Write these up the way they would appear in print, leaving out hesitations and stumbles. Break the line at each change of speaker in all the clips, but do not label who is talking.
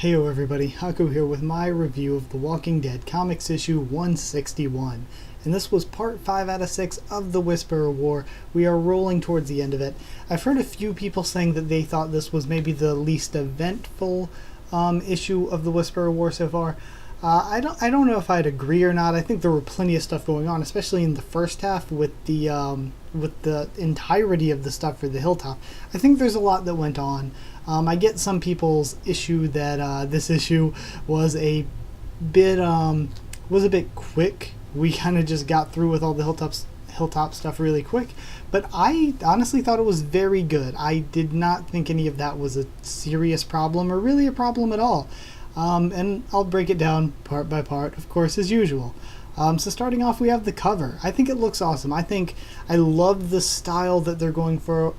Heyo everybody, Haku here with my review of The Walking Dead Comics issue 161. And this was part 5 out of 6 of the Whisperer War. We are rolling towards the end of it. I've heard a few people saying that they thought this was maybe the least eventful issue of the Whisperer War so far. I don't know if I'd agree or not. I think there were plenty of stuff going on, especially in the first half with the entirety of the stuff for the Hilltop. I think there's a lot that went on. I get some people's issue that this issue was a bit quick. We kind of just got through with all the Hilltop stuff really quick, but I honestly thought it was very good. I did not think any of that was a serious problem or really a problem at all. And I'll break it down part by part, of course, as usual. So starting off, we have the cover. I think it looks awesome. I love the style that they're going for.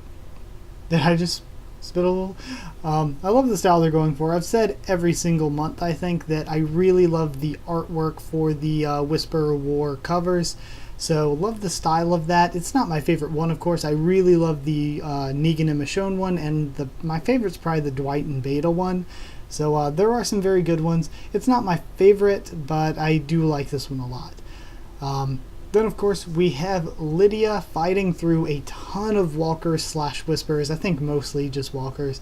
Did I just spit a little? I love the style they're going for. I've said every single month, I think, that I really love the artwork for the Whisperer War covers. So love the style of that. It's not my favorite one, of course. I really love the Negan and Michonne one, and my favorite's probably the Dwight and Beta one. So there are some very good ones. It's not my favorite, but I do like this one a lot. Then, of course, we have Lydia fighting through a ton of walkers slash whisperers. I think mostly just walkers.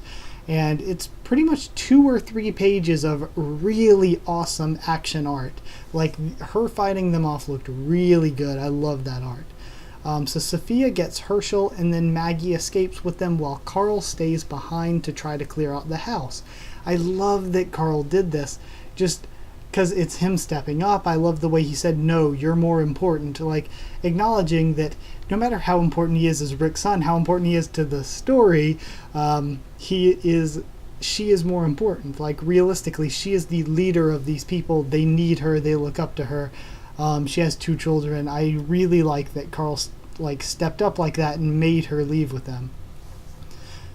And it's pretty much 2 or 3 pages of really awesome action art. Like, her fighting them off looked really good. I love that art. So Sophia gets Herschel, and then Maggie escapes with them while Carl stays behind to try to clear out the house. I love that Carl did this, just because it's him stepping up. I love the way he said, no, you're more important, like acknowledging that no matter how important he is as Rick's son, how important he is to the story, she is more important. Like, realistically, she is the leader of these people. They need her, they look up to her. She has 2 children. I really like that Carl stepped up like that and made her leave with them.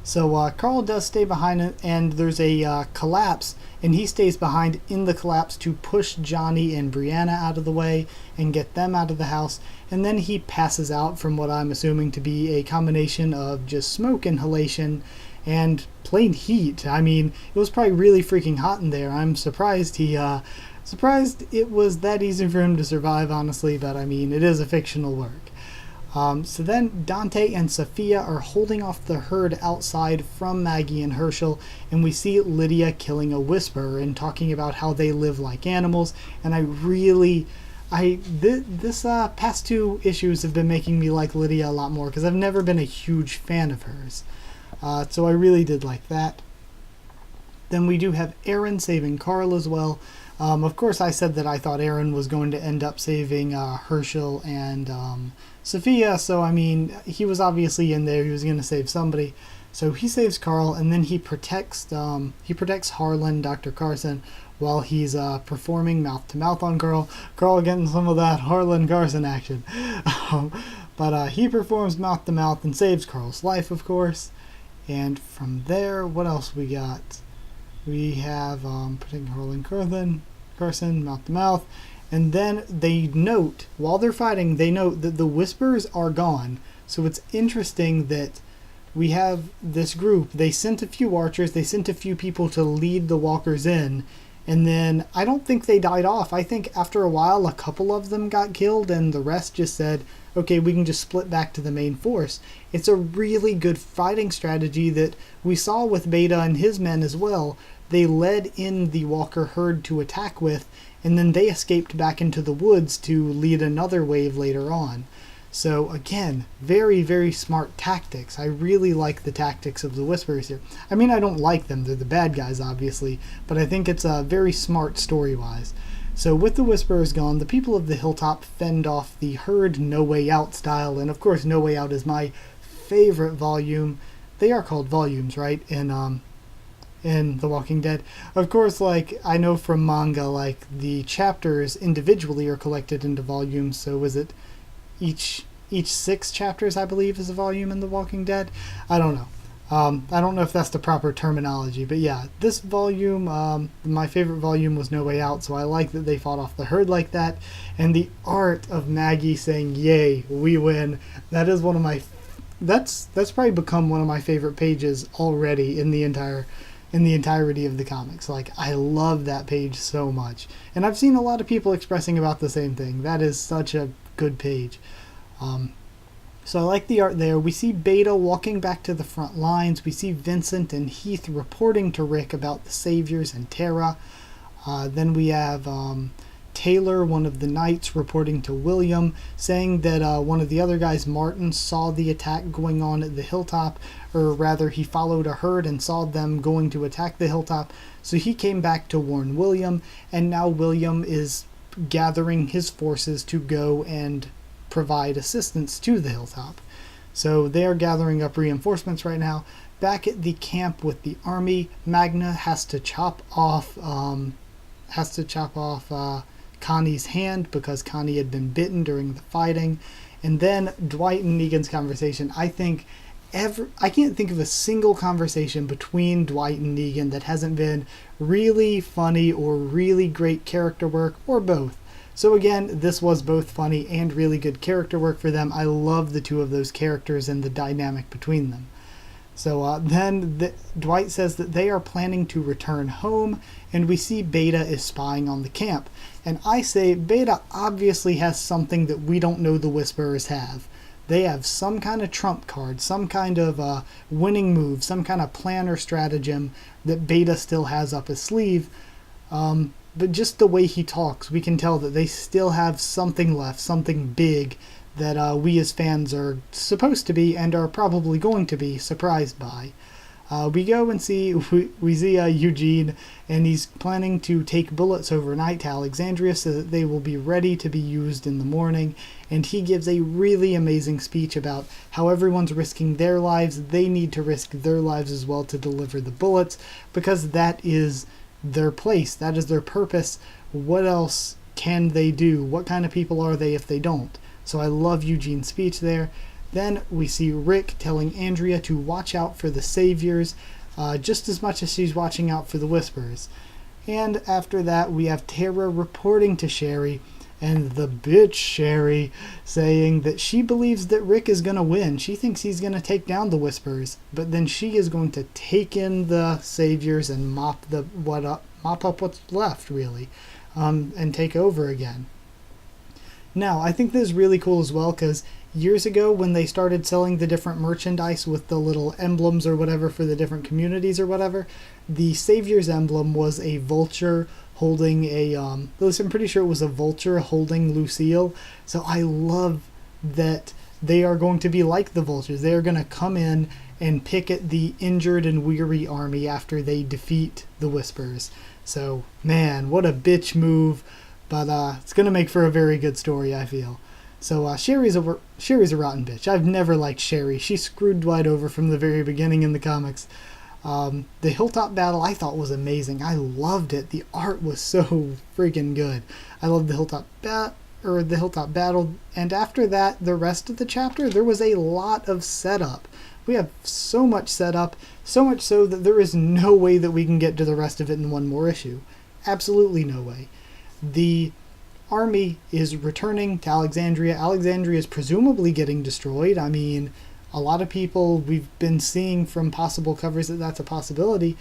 So Carl does stay behind, and there's a collapse, and he stays behind in the collapse to push Johnny and Brianna out of the way and get them out of the house. And then he passes out from what I'm assuming to be a combination of just smoke inhalation and plain heat. I mean, it was probably really freaking hot in there. I'm surprised it was that easy for him to survive, honestly, but I mean, it is a fictional work. So then Dante and Sophia are holding off the herd outside from Maggie and Herschel, and we see Lydia killing a whisperer and talking about how they live like animals. And this past 2 issues have been making me like Lydia a lot more, because I've never been a huge fan of hers. So I really did like that. Then we do have Aaron saving Carl as well. Of course, I said that I thought Aaron was going to end up saving Herschel and Sophia, so I mean, he was obviously in there. He was going to save somebody. So he saves Carl, and then he protects Harlan, Dr. Carson, while he's performing mouth-to-mouth on Carl. Carl getting some of that Harlan Carson action. But he performs mouth-to-mouth and saves Carl's life, of course. And from there, what else we got? We have protecting Harlan Carson, mouth-to-mouth. And then they note, while they're fighting, they note that the Whisperers are gone. So it's interesting that we have this group. They sent a few archers, they sent a few people to lead the walkers in, and then I don't think they died off. I think after a while, a couple of them got killed, and the rest just said, okay, we can just split back to the main force. It's a really good fighting strategy that we saw with Beta and his men as well. They led in the walker herd to attack with, and then they escaped back into the woods to lead another wave later on. So again, very, very smart tactics. I really like the tactics of the Whisperers here. I mean, I don't like them. They're the bad guys, obviously, but I think it's very smart story-wise. So with the Whisperers gone, the people of the Hilltop fend off the herd No Way Out style, and of course No Way Out is my favorite volume. They are called volumes, right? In The Walking Dead. Of course, like, I know from manga, like, the chapters individually are collected into volumes, so is it each 6 chapters, I believe, is a volume in The Walking Dead? I don't know. I don't know if that's the proper terminology, but yeah, this volume, my favorite volume was No Way Out, so I like that they fought off the herd like that, and the art of Maggie saying, yay, we win, that is one of my, that's probably become one of my favorite pages already in the entire in the entirety of the comics. Like, I love that page so much. And I've seen a lot of people expressing about the same thing. That is such a good page. So I like the art there. We see Beta walking back to the front lines. We see Vincent and Heath reporting to Rick about the Saviors and Tara. Then we have Taylor, one of the knights, reporting to William, saying that one of the other guys, Martin, saw the attack going on at the hilltop, or rather he followed a herd and saw them going to attack the hilltop, so he came back to warn William, and now William is gathering his forces to go and provide assistance to the hilltop. So they are gathering up reinforcements right now. Back at the camp with the army, Magna has to chop off Connie's hand because Connie had been bitten during the fighting. And then Dwight and Negan's conversation. I can't think of a single conversation between Dwight and Negan that hasn't been really funny or really great character work, or both. So again, this was both funny and really good character work for them. I love the two of those characters and the dynamic between them. So then Dwight says that they are planning to return home, and we see Beta is spying on the camp. And I say Beta obviously has something that we don't know the Whisperers have. They have some kind of trump card, some kind of winning move, some kind of plan or stratagem that Beta still has up his sleeve. But just the way he talks, we can tell that they still have something left, something big that we as fans are supposed to be and are probably going to be surprised by. We go and see Eugene, and he's planning to take bullets overnight to Alexandria so that they will be ready to be used in the morning. And he gives a really amazing speech about how everyone's risking their lives. They need to risk their lives as well to deliver the bullets, because that is their place, that is their purpose. What else can they do? What kind of people are they if they don't? So I love Eugene's speech there. Then we see Rick telling Andrea to watch out for the Saviors, just as much as she's watching out for the Whisperers. And after that, we have Tara reporting to Sherry, and the bitch Sherry saying that she believes that Rick is going to win. She thinks he's going to take down the Whisperers, but then she is going to take in the Saviors and mop up what's left, really, and take over again. Now, I think this is really cool as well, because years ago when they started selling the different merchandise with the little emblems or whatever for the different communities or whatever, the Savior's emblem was a vulture holding I'm pretty sure it was a vulture holding Lucille. So I love that they are going to be like the vultures. They are going to come in and pick at the injured and weary army after they defeat the Whisperers. So, man, what a bitch move. But it's going to make for a very good story, I feel. So Sherry's a rotten bitch. I've never liked Sherry. She screwed Dwight over from the very beginning in the comics. The hilltop battle I thought was amazing. I loved it. The art was so freaking good. I loved the hilltop battle. And after that, the rest of the chapter, there was a lot of setup. We have so much setup, so much so that there is no way that we can get to the rest of it in one more issue. Absolutely no way. The army is returning to Alexandria. Alexandria is presumably getting destroyed. I mean, a lot of people we've been seeing from possible covers that that's a possibility.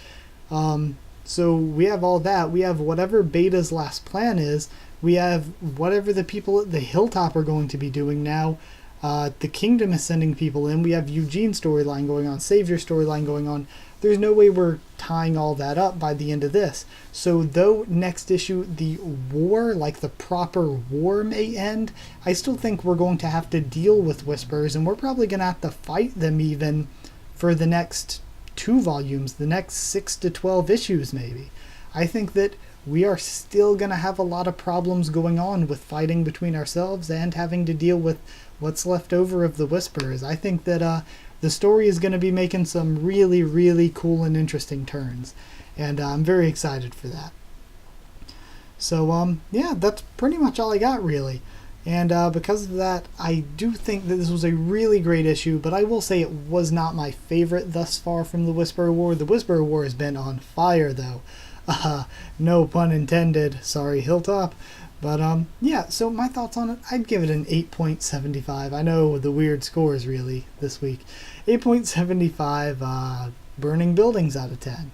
So we have all that. We have whatever Beta's last plan is. We have whatever the people at the hilltop are going to be doing now. The kingdom is sending people in. We have Eugene's storyline going on, Savior's storyline going on. There's no way we're tying all that up by the end of this. So though next issue the war, like the proper war, may end, I still think we're going to have to deal with Whisperers, and we're probably going to have to fight them even for the next 2 volumes, the next 6 to 12 issues maybe. I think that we are still going to have a lot of problems going on with fighting between ourselves and having to deal with what's left over of the Whisperers. I think that the story is going to be making some really, really cool and interesting turns, and I'm very excited for that. So, yeah, that's pretty much all I got, really. And because of that, I do think that this was a really great issue, but I will say it was not my favorite thus far from the Whisperer War. The Whisperer War has been on fire, though. No pun intended. Sorry, Hilltop. But, yeah, so my thoughts on it, I'd give it an 8.75. I know the weird scores, really, this week. 8.75 burning buildings out of 10.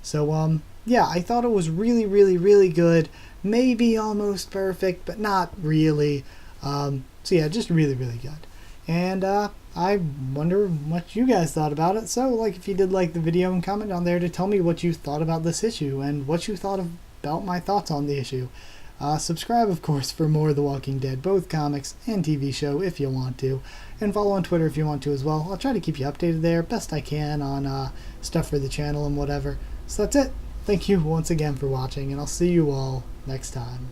So yeah, I thought it was really, really, really good. Maybe almost perfect, but not really. So yeah, just really, really good. And I wonder what you guys thought about it. So like, if you did like the video, and comment down there to tell me what you thought about this issue and what you thought about my thoughts on the issue. Subscribe, of course, for more of The Walking Dead, both comics and TV show if you want to. And follow on Twitter if you want to as well. I'll try to keep you updated there best I can on stuff for the channel and whatever. So that's it. Thank you once again for watching, and I'll see you all next time.